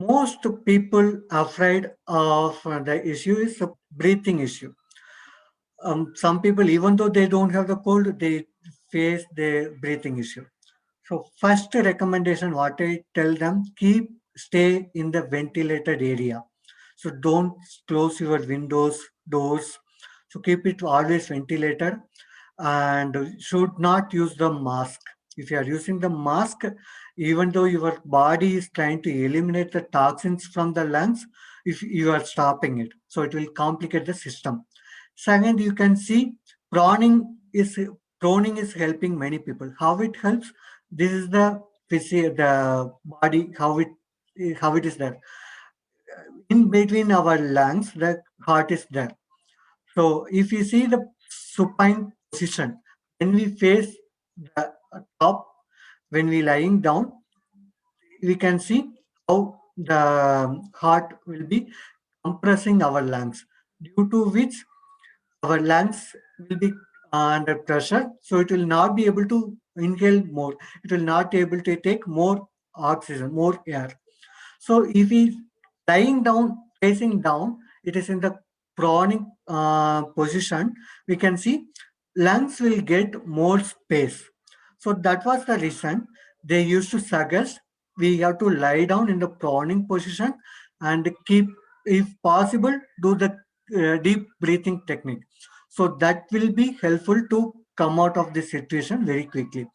Most people afraid of the issue is the breathing issue. Some people, even though they don't have the cold, they face the breathing issue. So first recommendation, what I tell them, stay in the ventilated area. So don't close your windows, doors. So keep it always ventilated and should not use the mask. If you are using the mask, even though your body is trying to eliminate the toxins from the lungs, if you are stopping it, so it will complicate the system. Second, you can see proning is proning is helping many people. How it helps? This is the the body how it is there. In between our lungs, the heart is there. So if you see the supine position, when we face the top, when we lying down, we can see how the heart will be compressing our lungs, due to which our lungs will be under pressure, so it will not be able to inhale more. It will not be able to take more oxygen, more air. So if we lying down, facing down, it is in the pronic position. We can see lungs will get more space. So that was the reason they used to suggest we have to lie down in the pronic position and keep, if possible, do the deep breathing technique. So that will be helpful to come out of this situation very quickly.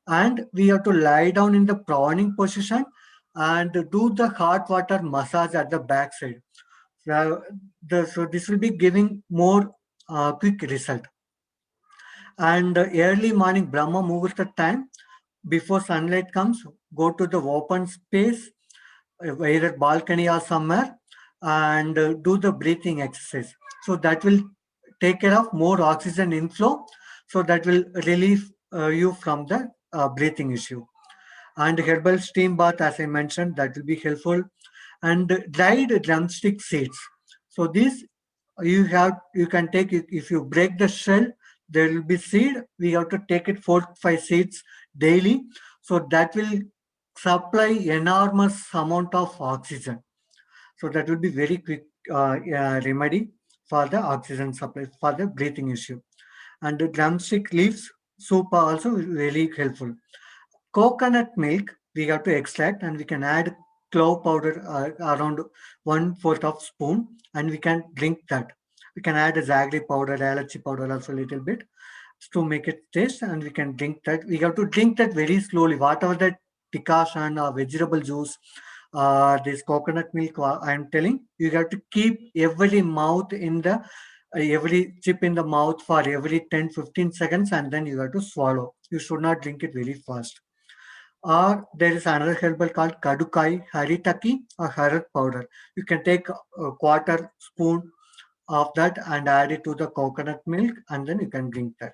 And we have to lie down in the prawning position and do the hot water massage at the backside. So this will be giving more quick result. And early morning Brahma Muhurta time, before sunlight comes, go to the open space, either balcony or somewhere, and do the breathing exercise. So that will take care of more oxygen inflow. So that will relieve you from the breathing issue. And herbal steam bath, as I mentioned, that will be helpful. And dried drumstick seeds. So this you can take it. If you break the shell, there will be seed. We have to take it 4 5 seeds daily. So that will supply enormous amount of oxygen. So that will be very quick remedy for the oxygen supply for the breathing issue. And the drumstick leaves soup are also really helpful. Coconut milk we have to extract, and we can add clove powder around 1/4 of spoon, and we can drink that. We can add a jaggery powder, alachi powder also a little bit to make it taste, and we can drink that. We have to drink that very slowly. Whatever that decoction or vegetable juice, this coconut milk, I am telling, you have to keep every mouth in the every chip in the mouth for every 10 15 seconds, and then you have to swallow. You should not drink it very fast. Or there is another herbal called kadukai, haritaki, or harat powder. You can take a quarter spoon of that and add it to the coconut milk, and then you can drink that.